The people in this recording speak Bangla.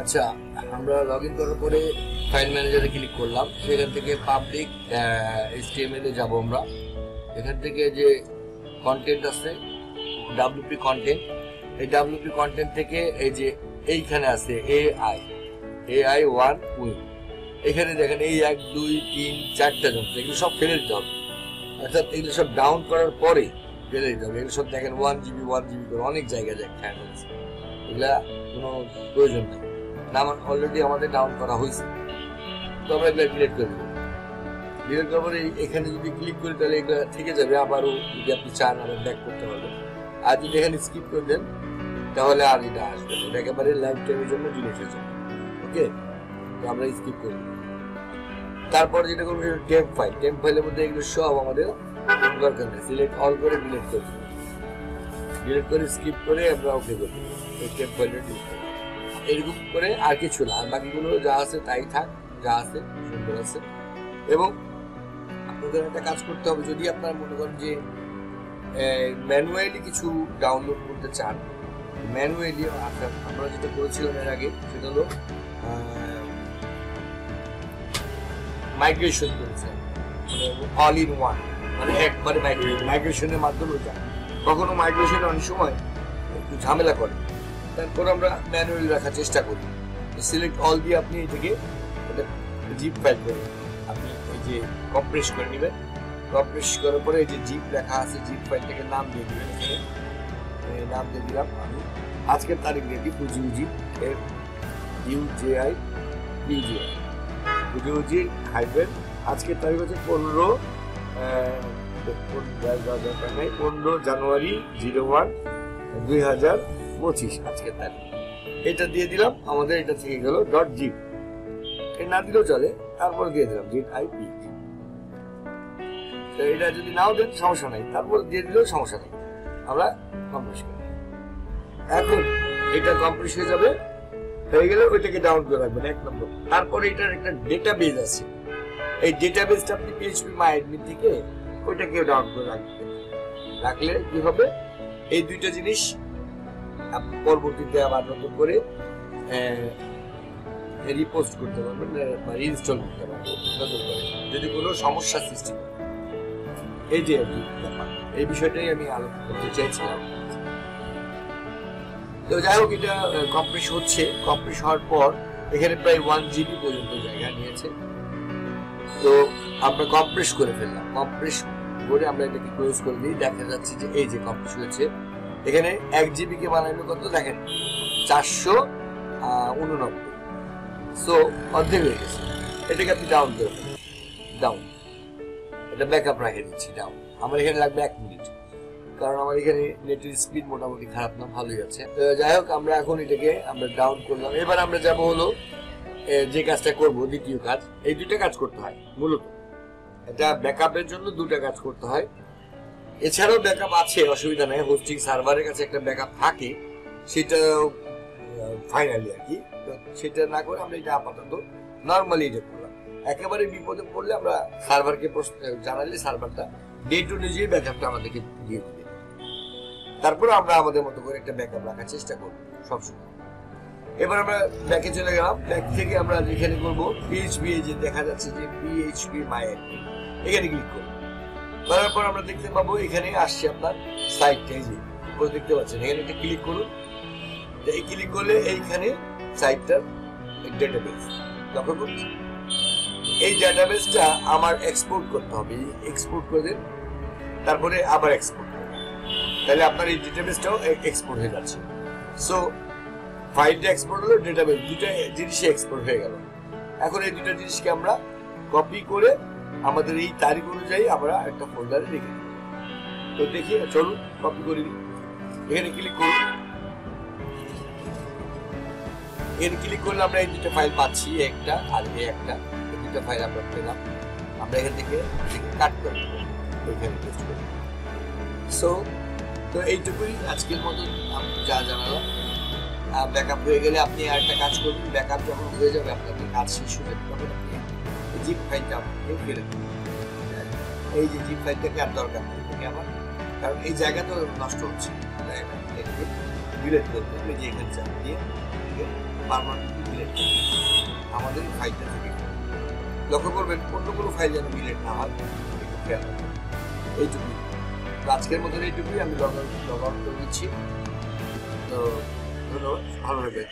আচ্ছা, আমরা লগ ইন করার পরে ফাইল ম্যানেজারে ক্লিক করলাম। সেখান থেকে পাবলিক HTML এ যাব আমরা। এখান থেকে যে কন্টেন্ট আছে WP কন্টেন্ট, এই WP কন্টেন্ট থেকে এই যে এইখানে আছে AI 1 উইং। এখানে দেখেন এই 1 2 3 4টা যন্ত্র, এগুলো সব ফেলে দিতে হবে। অর্থাৎ এগুলো সব ডাউন করার পরে ফেলে দিতে হবে। এগুলো সব দেখেন 1 GB করে অনেক জায়গায় যায় খ্যান হয়েছে, এগুলা কোনো প্রয়োজন নেই। অলরেডি আমাদের ডাউন করা হয়েছে, তো আমরা এগুলো ডিলিট করে দেবো। ডিলিট করার পরে এখানে যদি ক্লিক করি তাহলে এগুলো থেকে যাবে। আবারও যদি আপনি চান আবার ব্যাক করতে পারবেন। আর যদি এখানে স্কিপ করে দেন তাহলে আর এটা আসবে না, এটা একেবারে লাইফ টাইমের জন্য ডিলিট হয়ে যাবে। ওকে, তো আমরা স্কিপ করি। তারপর যেটা করবো টেম্প ফাইলের মধ্যে এগুলো সব আমাদের দরকার নেই। সিলেক্ট অল করে ডিলিট করে দেবো। ডিলিট করে স্কিপ করে আমরা ওকে করবো। এই টেম্প ফাইলটা ডিলিট করবো। এরকম করে আর কিছু না, আর বাকিগুলো যা আছে তাই থাক, যা আছে সুন্দর আছে। এবং আপনাদের একটা কাজ করতে হবে, যদি আপনারা মনে করেন যে ম্যানুয়ালি কিছু ডাউনলোড করতে চান, ম্যানুয়ালি আমরা যেটা করেছিলাম এর আগে সেটা হলো মাইগ্রেশন করেছিলাম, অল ইন ওয়ান, মানে একবারে মাইগ্রেশনের মাধ্যমে যায়। কখনো মাইগ্রেশন অনেক সময় একটু ঝামেলা করে, তারপর আমরা ম্যানুয়ালি রাখার চেষ্টা করি। সিলেক্ট অল দিয়ে আপনি এই থেকে জিপ ফাইল করবেন, আপনি এই যে কম্প্রেস করে নেবেন। কম্প্রেস করার পরে এই যে জিপ লেখা আছে, জিপ ফাইলটাকে নাম দিয়ে দিবেন। এখানে নাম দিয়ে দিলাম আমি আজকের তারিখ দিয়ে দিই UGI এর UJI আজকের তারিখ হচ্ছে 15 জানুয়ারি 01 2025 আজকের তারিখ। এটা দিয়ে দিলাম, আমাদের এটা থেকে গেল .zip। এটা না দিলেও চলে, তারপর দিয়ে দিলাম .zip। এটা যদি নাও দেন সমস্যা নাই, তারপর দিয়ে দিলেও সমস্যা নেই। আমরা কম্প্রেস করি। এখন এটা কম্প্রেস হয়ে যাবে, হয়ে গেলে ওইটাকে ডাউন করে রাখবেন 1 নম্বর। তারপরে এটার একটা ডেটাবেস আছে, এই ডেটাবেসটা আপনি PHPMyAdmin থেকে ওইটাকে ডাউন করে রাখবেন। রাখলে কি হবে, এই দুইটা জিনিস আপনি পরবর্তীতে আবার নতুন করে রিপোস্ট করতে পারবেন বা ইনস্টল করতে পারবেন নতুন করে, যদি কোনো সমস্যা সৃষ্টি করে। এই যে ব্যাপার, এই বিষয়টাই আমি আলোচনা করতে চাইছিলাম। তো যাই হোক, এটা কম্প্রেস হচ্ছে। কম্প্রেস হওয়ার পর এখানে প্রায় 1 GB পর্যন্ত জায়গা নিয়েছে। তো আমরা কম্প্রেস করে ফেললাম। কম্প্রেস করে আমরা এটাকে ক্লোজ করে দিই। দেখা যাচ্ছে যে এই যে কম্প্রেস হয়েছে, এখানে 1 GB কে বানাইলো কত দেখেন 489। সো অর্ধেক হয়ে গেছে। এটাকে আপনি ডাউন করে ফেলেন, ডাউন। এটা ব্যাকআপ রেখে দিচ্ছি ডাউন। আমার এখানে লাগবে 1 মিনিট, কারণ আমার এখানে নেটের স্পিড মোটামুটি খারাপ না, ভালোই আছে। তো যাই হোক, আমরা এখন এটাকে আমরা ডাউন করলাম। এবার আমরা যাব হলো যে কাজটা করব, দ্বিতীয় কাজ। এই দুইটা কাজ করতে হয় মূলত, এটা ব্যাকআপের জন্য দুটো কাজ করতে হয়। এছাড়াও ব্যাকআপ আছে, অসুবিধা নেই। হোস্টিং সার্ভারের কাছে একটা ব্যাকআপ থাকে, সেটা ফাইনালি আর কি। সেটা না করে আমরা এটা আপাতত নর্মালি এটা করলাম। একেবারে বিপদে পড়লে আমরা সার্ভারকে জানালে সার্ভারটা ডেট অনুযায়ী ব্যাকআপটা আমাদেরকে দিয়ে দিবে। তারপর আমরা আমাদের মতো করে একটা ব্যাকআপ রাখার চেষ্টা করব সবসময়। এবার আমরা ব্যাকে চলে গেলাম। ব্যাক থেকে আমরা যেখানে করবো PHP, যে দেখা যাচ্ছে যে PHPMyAdmin, এখানে ক্লিক করব। করার পর আমরা দেখতে পাবো এখানে আসছে আপনার সাইটটা, এই যে উপরে দেখতে পাচ্ছেন, এখানে একটা ক্লিক করুন। এই ক্লিক করলে এইখানে সাইটটার ডেটাবেস লক্ষ্য করছি। এই ডেটাবেসটা আমার এক্সপোর্ট করতে হবে। এক্সপোর্ট করে দিন, তারপরে আবার এক্সপোর্ট করবেন, তাহলে আপনার এই ডেটাবেসটাও এক্সপোর্ট হয়ে যাচ্ছে। সো ফাইলটা এক্সপোর্ট হলো, ডেটাবেস, দুটো জিনিসই এক্সপোর্ট হয়ে গেল। এখন এই দুটো জিনিসকে আমরা কপি করে আমাদের এই তারিখ অনুযায়ী আমরা একটা ফোল্ডারে রেখে দিই। তো দেখি, চলুন কপি করে দিই। এখানে ক্লিক করুন। এখানে ক্লিক করলে আমরা এই দুটো ফাইল পাচ্ছি, একটা আর একটা। এই দুটো ফাইল আমরা পেলাম। আমরা এখান থেকে কাট করে দেবো, এখানে পেস্ট করে। সো তো এইটুকুই আজকের মতো যা জানালাম। ব্যাকআপ হয়ে গেলে আপনি আরেকটা কাজ করবেন। ব্যাকআপ যখন হয়ে যাবে, আপনাকে কাজ শেষ হয়ে যাবে, তখন আপনি জিপ ফাইলটা আপনাকে ফেলে দেবেন। এই যে জিপ ফাইলটাকে আর দরকার নেই এটাকে আমার, কারণ এই জায়গা তো নষ্ট হচ্ছে। এটাকে ডিলিট করে দেবেন, এই যে এখানে চাপ দিয়ে পার্মানেন্টলি ডিলিট আমাদের ফাইলটা থেকে লক্ষ্য করবেন অন্য কোনো ফাইল যেন ডিলিট না হয় একটু খেয়াল রাখবেন। এইটুকুই আজকের মতন এইটুকুই আমি লগ আউট করে দিচ্ছি। তো ধন্যবাদ, ভালো থাকবেন।